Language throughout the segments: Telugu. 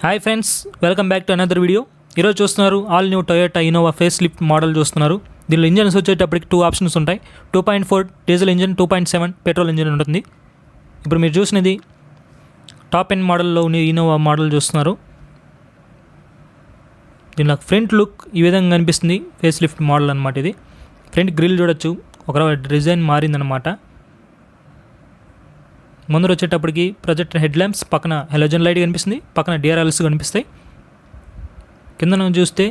Hi friends, welcome back to another video. ఈరోజు చూస్తున్నారు all new Toyota Innova face lift model చూస్తున్నారు. దీనిలో ఇంజన్స్ వచ్చేటప్పటికి 2 ఆప్షన్స్ ఉంటాయి. 2.4 డీజిల్ ఇంజన్, 2.7 పెట్రోల్ ఇంజన్ ఉంటుంది. ఇప్పుడు మీరు చూసినది టాప్ ఎండ్ మోడల్లో ఇన్నోవా మోడల్ చూస్తున్నారు. దీనిలో ఫ్రంట్ లుక్ ఈ విధంగా కనిపిస్తుంది. ఫేస్ లిఫ్ట్ మోడల్ అనమాట ఇది. ఫ్రంట్ గ్రిల్ చూడొచ్చు, ఒక డిజైన్ మారిందనమాట. ముందర వచ్చేటప్పటికి ప్రొజెక్టర్ హెడ్ ల్యాంప్స్, పక్కన హెలోజన్ లైట్ కనిపిస్తుంది, పక్కన డిఆర్ఎల్స్ కనిపిస్తాయి. కింద చూస్తే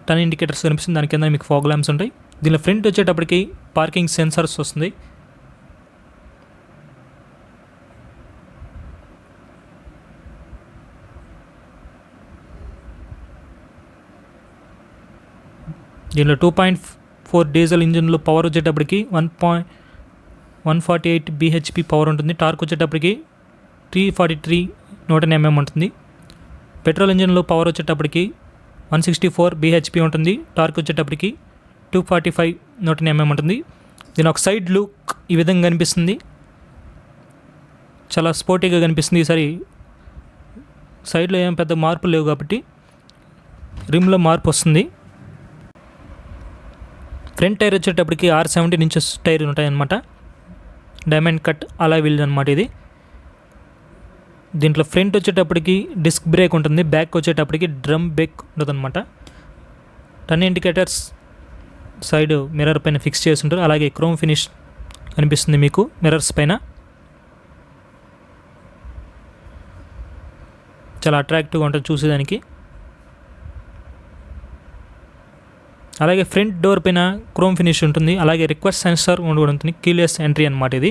టర్న్ ఇండికేటర్స్ కనిపిస్తుంది, దాని కింద మీకు ఫాగ్ ల్యాంప్స్ ఉంటాయి. దీనిలో ఫ్రంట్ వచ్చేటప్పటికి పార్కింగ్ సెన్సార్స్ వస్తుంది. దీనిలో 2.4 డీజిల్ ఇంజిన్లో పవర్ వచ్చేటప్పటికి 148 bhp పవర్ ఉంటుంది. టార్క్ వచ్చేటప్పటికి 343 Nm ఉంటుంది. పెట్రోల్ ఇంజిన్లో పవర్ వచ్చేటప్పటికి 164 bhp ఉంటుంది. టార్క్ వచ్చేటప్పటికి 245 Nm ఉంటుంది. దీని ఒక సైడ్ లుక్ ఈ విధంగా కనిపిస్తుంది, చాలా స్పోర్టీగా కనిపిస్తుంది. ఈసారి సైడ్లో ఏం పెద్ద మార్పు లేవు కాబట్టి రిమ్లో మార్పు వస్తుంది. ఫ్రంట్ టైర్ వచ్చేటప్పటికి 17 ఇంచెస్ టైర్ ఉంటాయన్నమాట. డైమండ్ కట్ అలా వీల్ అనమాట ఇది. దీంట్లో ఫ్రంట్ వచ్చేటప్పటికి డిస్క్ బ్రేక్ ఉంటుంది, బ్యాక్ వచ్చేటప్పటికి డ్రమ్ బ్రేక్ ఉంటుంది అనమాట. టర్న్ ఇండికేటర్స్ సైడ్ మిర్రర్ పైన ఫిక్స్ చేసి ఉంటారు. అలాగే క్రోమ్ ఫినిష్ కనిపిస్తుంది మీకు మిర్రర్స్ పైన, చాలా అట్రాక్టివ్గా ఉంటుంది చూసేదానికి. అలాగే ఫ్రంట్ డోర్ పైన క్రోమ్ ఫినిష్ ఉంటుంది. అలాగే రిక్వెస్ట్ సెన్సార్ కూడా ఉంటుంది. కీలెస్ ఎంట్రీ అనమాట ఇది.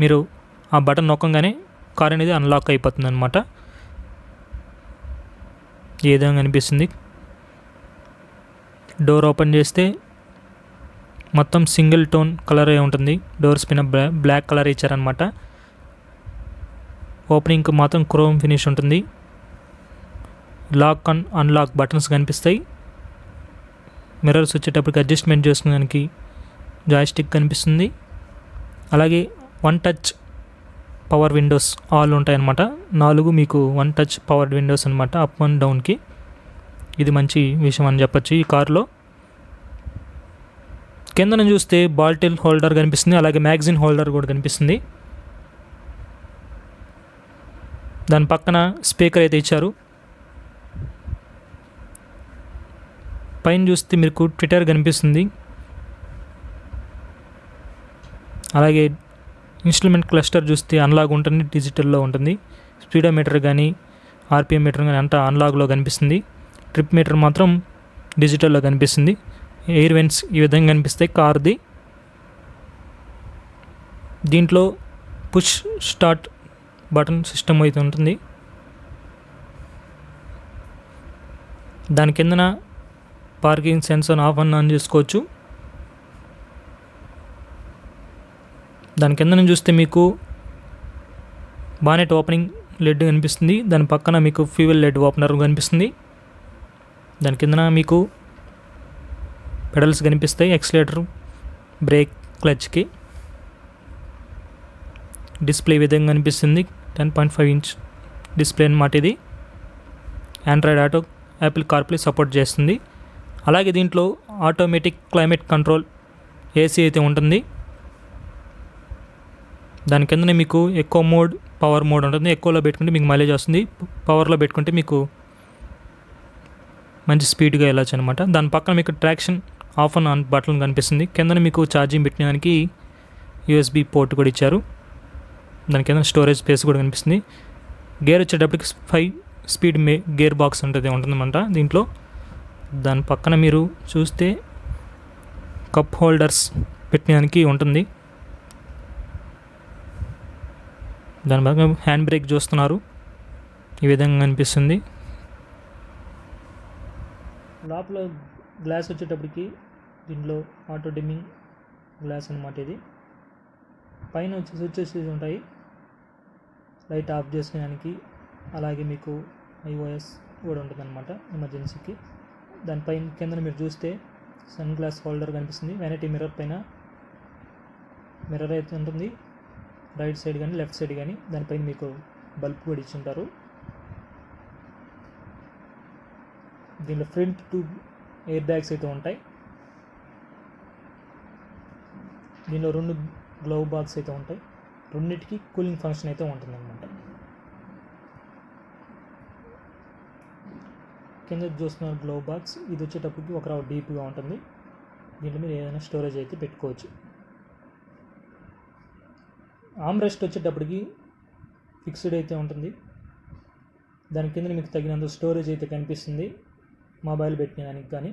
మీరు ఆ బటన్ నొక్కగానే కార్ అనేది అన్లాక్ అయిపోతుంది అనమాట. ఏ విధంగా అనిపిస్తుంది. డోర్ ఓపెన్ చేస్తే మొత్తం సింగిల్ టోన్ కలర్ ఉంటుంది. డోర్స్ పైన బ్లాక్ కలర్ ఇచ్చారనమాట. ఓపెనింగ్కి మాత్రం క్రోమ్ ఫినిష్ ఉంటుంది. లాక్ అండ్ అన్లాక్ బటన్స్ కనిపిస్తాయి. మిర్రర్స్ వచ్చేటప్పటికి అడ్జస్ట్మెంట్ చేసుకోవడానికి జాయ్స్టిక్ కనిపిస్తుంది. అలాగే 1 టచ్ పవర్ విండోస్ ఆల్ ఉంటాయన్నమాట. 4 మీకు 1 టచ్ పవర్ విండోస్ అనమాట, అప్ అండ్ డౌన్కి. ఇది మంచి విషయం అని చెప్పచ్చు ఈ కార్లో. కిందన చూస్తే బాటిల్ హోల్డర్ కనిపిస్తుంది, అలాగే మ్యాగజిన్ హోల్డర్ కూడా కనిపిస్తుంది. దాని పక్కన స్పీకర్ అయితే ఇచ్చారు. పైన చూస్తే మీకు ట్విట్టర్ కనిపిస్తుంది. అలాగే ఇన్స్ట్రుమెంట్ క్లస్టర్ చూస్తే అన్లాగ్ ఉంటుంది, డిజిటల్లో ఉంటుంది. స్పీడోమీటర్ కానీ ఆర్పిఎం మీటర్ కానీ అంతా అన్లాగ్లో కనిపిస్తుంది. ట్రిప్ మీటర్ మాత్రం డిజిటల్లో కనిపిస్తుంది. ఎయిర్ వెంట్స్ ఈ విధంగా కనిపిస్తాయి కార్ది. దీంట్లో పుష్ స్టార్ట్ బటన్ సిస్టమ్ అయితే ఉంటుంది. దాని కిందన parking censor of and on చేసుకోవచ్చు. దాని కింద చూస్తే మీకు బానెట్ ఓపెనింగ్ లెడ్ కనిపిస్తుంది. దాని పక్కన మీకు ఫ్యూయల్ లెడ్ ఓపెనర్ కనిపిస్తుంది. దాని కింద మీకు పెడల్స్ కనిపిస్తాయి, ఎక్సిలేటర్, బ్రేక్, క్లచ్కి. డిస్ప్లే విధంగా కనిపిస్తుంది. 10.5 ఇంచ్ డిస్ప్లే అన్నమాట ఇది. Android auto, Apple CarPlay support చేస్తుంది. అలాగే దీంట్లో ఆటోమేటిక్ క్లైమేట్ కంట్రోల్ ఏసీ అయితే ఉంటుంది. దాని కిందనే మీకు ఎక్కువ మోడ్, పవర్ మోడ్ ఉంటుంది. ఎక్కువలో పెట్టుకుంటే మీకు మైలేజ్ వస్తుంది, పవర్లో పెట్టుకుంటే మీకు మంచి స్పీడ్గా వెళ్ళచ్చు అనమాట. దాని పక్కన మీకు traction of and on button కనిపిస్తుంది. కింద మీకు ఛార్జింగ్ పెట్టడానికి యూఎస్బి పోర్ట్ కూడా ఇచ్చారు. దాని కింద స్టోరేజ్ స్పేస్ కూడా కనిపిస్తుంది. గేర్ వచ్చేటప్పటికి 5 స్పీడ్ గేర్ బాక్స్ ఉంటుందన్నమాట దీంట్లో. దాని పక్కన మీరు చూస్తే కప్ హోల్డర్స్ పెట్టడానికి ఉంటుంది. దాని పక్కన హ్యాండ్ బ్రేక్ చూస్తున్నారు, ఈ విధంగా అనిపిస్తుంది. లోపల గ్లాస్ వచ్చేటప్పటికి దీంట్లో ఆటో డిమ్మింగ్ గ్లాస్ అనమాట ఇది. పైన వచ్చి స్విచ్చెస్ ఉంటాయి లైట్ ఆఫ్ చేసుకోవడానికి. అలాగే మీకు ఐఓఎస్ కూడా ఉంటుంది అనమాట ఎమర్జెన్సీకి. దానిపైన కింద మీరు చూస్తే సన్ గ్లాస్ హోల్డర్ కనిపిస్తుంది. వెనటీ మిర్రర్ పైన మిర్రర్ అయితే ఉంటుంది. రైట్ సైడ్ కానీ లెఫ్ట్ సైడ్ కానీ దానిపైన మీకు బల్బ్ కూడా ఇచ్చి ఉంటారు. దీనిలో ఫ్రంట్ 2 ఎయిర్ బ్యాగ్స్ అయితే ఉంటాయి. దీనిలో 2 గ్లవ్ బాక్స్ అయితే ఉంటాయి. రెండింటికి కూలింగ్ ఫంక్షన్ అయితే ఉంటుందన్నమాట. కింద చూస్తున్న గ్లవ్ బాక్స్ ఇది వచ్చేటప్పటికి ఒక రవ్వ డీప్గా ఉంటుంది. దీంట్లో మీరు ఏదైనా స్టోరేజ్ అయితే పెట్టుకోవచ్చు. ఆర్మ్ రెస్ట్ వచ్చేటప్పటికి ఫిక్స్డ్ అయితే ఉంటుంది. దాని కింద మీకు తగినంత స్టోరేజ్ అయితే కనిపిస్తుంది. మొబైల్ పెట్టడానికి కానీ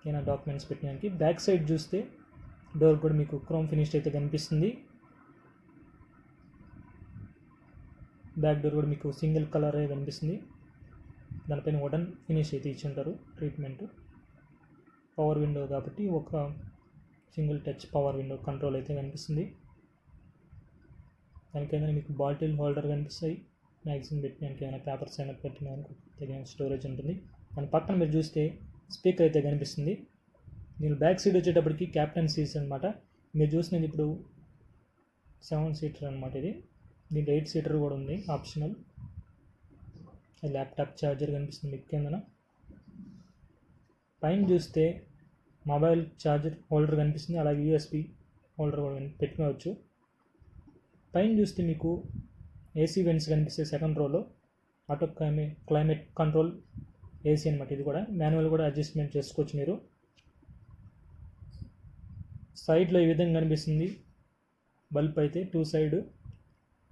ఏమైనా డాక్యుమెంట్స్ పెట్టడానికి. బ్యాక్ సైడ్ చూస్తే డోర్ కూడా మీకు క్రోమ్ ఫినిష్ అయితే కనిపిస్తుంది. బ్యాక్ డోర్ కూడా మీకు సింగిల్ కలర్ కనిపిస్తుంది. దానిపైన వుడెన్ ఫినిష్ అయితే ఇచ్చి ఉంటారు ట్రీట్మెంట్. పవర్ విండో కాబట్టి ఒక single touch power window control అయితే కనిపిస్తుంది. దానికైనా మీకు బాటిల్ హోల్డర్ కనిపిస్తాయి. మ్యాగజైన్ పెట్టడానికి ఏమైనా పేపర్స్ అయినా పెట్టడానికి తగిన స్టోరేజ్ ఉంటుంది. దాని పక్కన మీరు చూస్తే స్పీకర్ అయితే కనిపిస్తుంది. దీని బ్యాక్ సీట్ వచ్చేటప్పటికి క్యాప్టెన్ సీట్స్ అనమాట. మీరు చూసినది ఇప్పుడు 7 సీటర్ అనమాట. ఇది దీంట్లో 8 సీటర్ కూడా ఉంది ఆప్షనల్. ల్యాప్టాప్ ఛార్జర్ కనిపిస్తుంది మీకు కిందన. పైన చూస్తే మొబైల్ ఛార్జర్ హోల్డర్ కనిపిస్తుంది. అలాగే యూఎస్బి హోల్డర్ కూడా పెట్టుకోవచ్చు. పైన చూస్తే మీకు ఏసీ వెంట్స్ కనిపిస్తాయి సెకండ్ రోలో. ఆటో క్లైమేట్ కంట్రోల్ ఏసీ అనమాట. ఇది కూడా మాన్యువల్ కూడా అడ్జస్ట్మెంట్ చేసుకోవచ్చు మీరు. సైడ్లో ఈ విధంగా కనిపిస్తుంది బల్బ్ అయితే. 2 సైడ్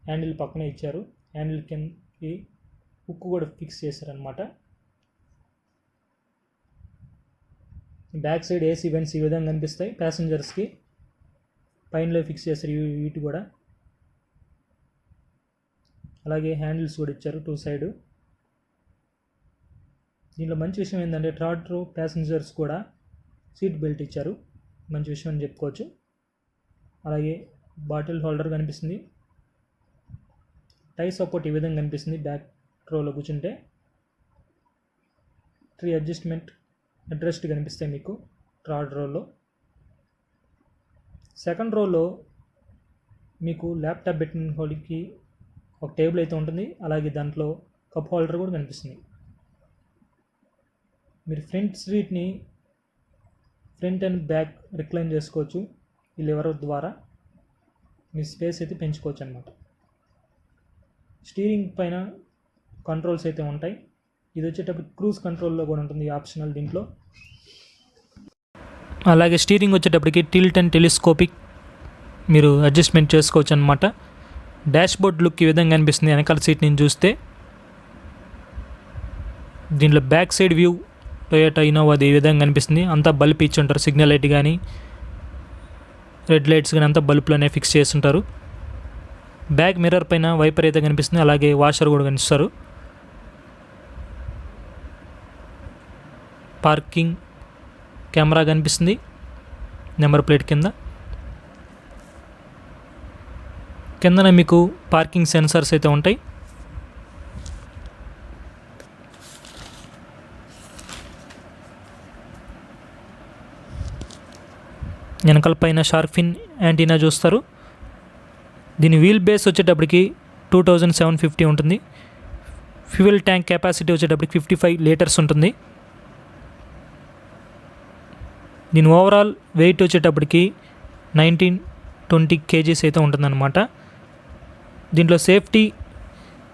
హ్యాండిల్ పక్కనే ఇచ్చారు. హ్యాండిల్ కిందకి హుక్ కూడా ఫిక్స్ చేశారనమాట. బ్యాక్ సైడ్ ఏసీ వెంట్స్ ఈ విధంగా కనిపిస్తాయి ప్యాసింజర్స్కి. పైనలో ఫిక్స్ చేస్తారు వీటి కూడా. అలాగే హ్యాండిల్స్ కూడా ఇచ్చారు 2 సైడ్. దీంట్లో మంచి విషయం ఏంటంటే థర్డ్ రో ప్యాసింజర్స్ కూడా సీట్ బెల్ట్ ఇచ్చారు. మంచి విషయం అని చెప్పుకోవచ్చు. అలాగే బాటిల్ హోల్డర్ కనిపిస్తుంది. టై సపోర్ట్ ఈ విధంగా కనిపిస్తుంది. బ్యాక్ రోలో కూర్చుంటే 3 అడ్జస్ట్మెంట్ అడ్రెస్ట్ కనిపిస్తాయి మీకు థర్డ్ రోలో. సెకండ్ రోలో మీకు ల్యాప్టాప్ పెట్టిన హోల్కి ఒక టేబుల్ అయితే ఉంటుంది. అలాగే దాంట్లో కప్ హోల్డర్ కూడా కనిపిస్తుంది. మీరు ఫ్రంట్ సీట్ని ఫ్రంట్ అండ్ బ్యాక్ రిక్లైన్ చేసుకోవచ్చు. ఈ లివర్ ద్వారా మీ స్పేస్ అయితే పెంచుకోవచ్చు అన్నమాట. స్టీరింగ్ పైన కంట్రోల్స్ అయితే ఉంటాయి. ఇది వచ్చేటప్పుడు క్రూజ్ కంట్రోల్లో కూడా ఉంటుంది ఆప్షనల్ దీంట్లో. అలాగే స్టీరింగ్ వచ్చేటప్పటికి టిల్ట్ అండ్ టెలిస్కోపిక్ మీరు అడ్జస్ట్మెంట్ చేసుకోవచ్చు అనమాట. డాష్బోర్డ్ లుక్ ఈ విధంగా కనిపిస్తుంది వెనకాల సీట్ నుంచి చూస్తే. దీంట్లో back side view Toyota Innova అది ఈ విధంగా కనిపిస్తుంది. అంతా బల్బ్ ఇచ్చి ఉంటారు. సిగ్నల్ లైట్ కానీ రెడ్ లైట్స్ కానీ అంతా బల్బ్లోనే ఫిక్స్ చేస్తుంటారు. బ్యాక్ మిర్రర్ పైన వైపర్ అయితే కనిపిస్తుంది. అలాగే వాషర్ కూడా కనిపిస్తారు. పార్కింగ్ కెమెరా కనిపిస్తుంది నెంబర్ ప్లేట్ కింద. కిందన మీకు పార్కింగ్ సెన్సార్స్ అయితే ఉంటాయి. వెనకాల పైన షార్క్ ఫిన్ యాంటీనా చూస్తారు. దీని వీల్ బేస్ వచ్చేటప్పటికి 2750 ఉంటుంది. ఫ్యూయల్ ట్యాంక్ కెపాసిటీ వచ్చేటప్పటికి 55 లీటర్స్ ఉంటుంది. దీని ఓవరాల్ వెయిట్ వచ్చేటప్పటికి 19-20 kgs అయితే ఉంటుందన్నమాట. దీంట్లో సేఫ్టీ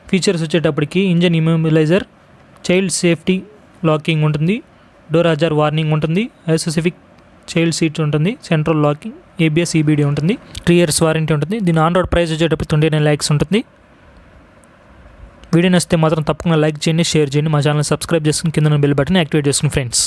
ఫీచర్స్ వచ్చేటప్పటికి ఇంజన్ ఇమ్యూబిలైజర్, చైల్డ్ సేఫ్టీ లాకింగ్ ఉంటుంది, డోర్ హజార్ వార్నింగ్ ఉంటుంది, ఐసోసిఫిక్ చైల్డ్ సీట్ ఉంటుంది, సెంట్రల్ లాకింగ్, ABS EBD ఉంటుంది, 3 years వారంటీ ఉంటుంది. దీని ఆన్ రోడ్ ప్రైస్ వచ్చేటప్పుడు 29 lakhs ఉంటుంది. వీడియో నచ్చితే మాత్రం తప్పకుండా లైక్ చేయండి, షేర్ చేయండి. మా ఛానల్ సబ్స్క్రైబ్ చేసుకుని కింద బెల్ బటన్ యాక్టివేట్ చేసుకుని ఫ్రెండ్స్.